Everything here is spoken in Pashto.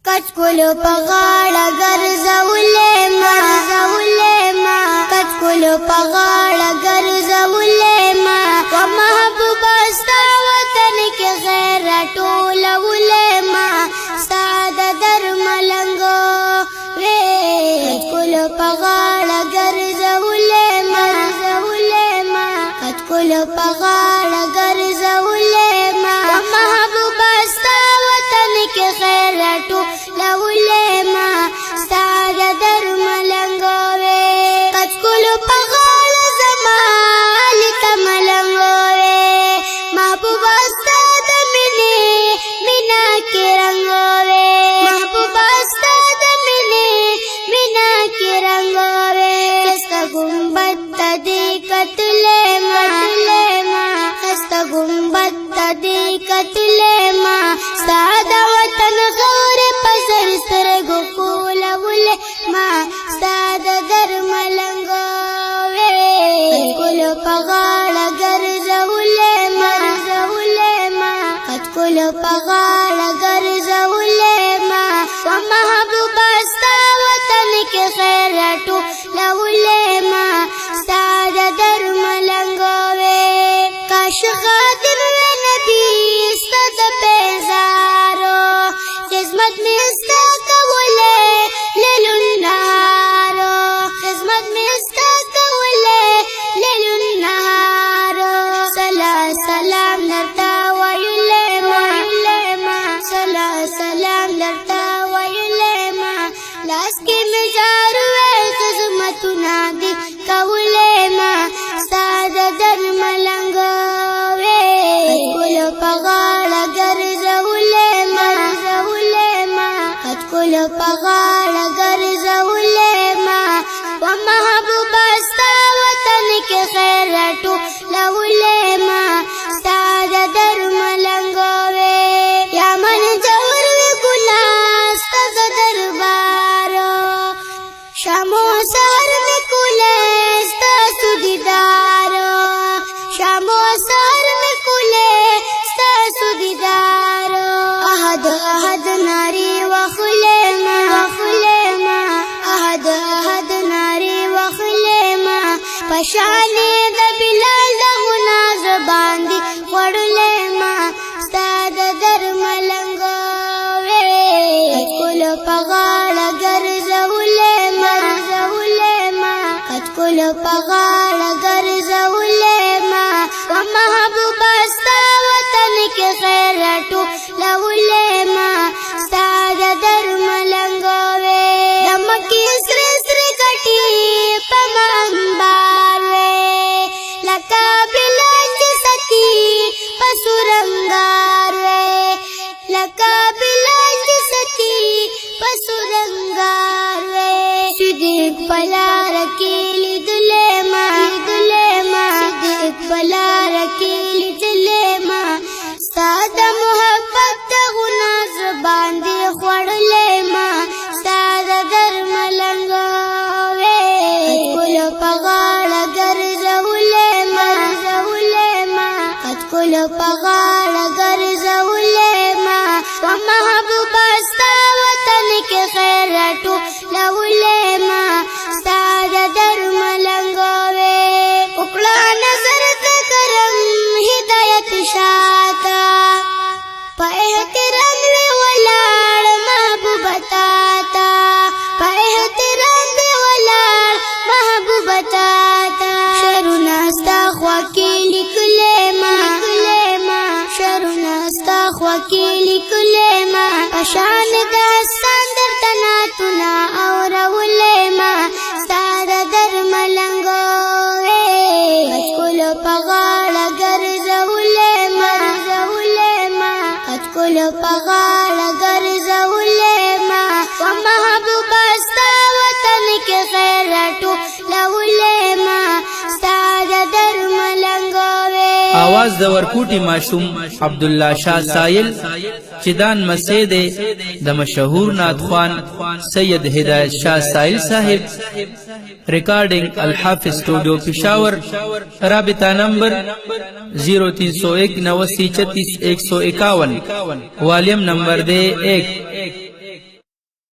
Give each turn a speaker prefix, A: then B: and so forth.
A: کچکولو پغاړه ګرځولې ما کچکولو پغاړه ګرځولې ما و محبوبه ستا وطن کې غیر راټولولې ما ستا د درملنګو وې کچکولو پغاړه ګرځولې ما کچکولو پغاړه ګرځولې ما و محبوبه ستا وطن کې غیر راټولولې ما ستا د درملنګو وې کچکولو پغاړه زما لکه ملنګو وې محبوبه ستا د مینې مینا کې رنګو وې محبوبه ستا د مینې مینا کې رنګو وې خسته ګنبد ته دې کتلې ما خسته ګنبد ته دې کتلې ما ستا د وطن غورې په زر سترګو ښولولې ما ستا د درملنګو وې کچکولو پغاړه ګرځولې ما کچکولو پغاړه ګرځولې ما و محبوبه ستا وطن کې خیر راټولولې ما ستا د درملنګو وې کاش خادم وې نبي ستا د پیزارو خدمت مې ستا کولی لیل النهارو خدمت مې ستا کولی لیل النهارو سلام درته ویلې ما سلام درته ویلې ما لاس کې مې جارو وې خدمتونه دې کولې ما ستا د درملنګو وې کچکولو پغاړه ګرځولې ما کچکولو پغاړه ګرځولې ما و محبوبه ستا وطن کې خیر راټولولې ما ستا د درملنګو وې یا من جوړ وې ګناه ستا د دربارو شام و سحر مې کولی ستاسو دیدارو شام و سحر مې کولی ستاسو دیدارو احد نارې وخولې ما احد نارې وخولې ما په شانې د بلال د غناز باندې خوړلې ما ستا د درملنګو وې کچکولو پغاړه ګرځولې ما کچکولو پغاړه ګرځولې ما و محبوبه ستا وطن کې خیر راټولولې ما ستا د درملنګو وې د مکې سرې ګټې په منبر وې لکه بلال چې ستي په سورنګار وې لکه بلال چې ستي په سورنګار وې صدیق په لار کې لیدلې ما صدیق په لار کې لیدلې ما ستا د محبت د غناز باندې خوړلې ما ستا د درملنګو وې کچکولو پغاړه ګرځولې ما کچکولو پغاړه ګرځولې ما و محبوبه ستا وطن کې خیر راټولولې ما ستا د درملنګو وې وکړه نظر د کرم هدایت شاته په احترام وې ولاړ محبوبه تاته په احترام وې ولاړ محبوبه تاته شعرونه ستا خوا کې لیکلې ما شعرونه ستا خوا کې لیکلې ما په شان د حسن درته نعتونه اورولې ما ستا د درملنګو وې کچکولو پغاړه ګرځولې ما کچکولو پغاړه ګرځولې ما و محبوبه ستا وطن کې خیر راټولولې ما ستا د درملنګو وې
B: आवाज د ورکوټي ماشوم عبدالله شاه سایل چې دان مسجد د مشهور نعتخوان سید هدایت شاه سایل صاحب ریکارڈنگ الحافظ اسٹوڈیو پشاور رابطہ نمبر 0301 89 36 151 والیم نمبر دے 1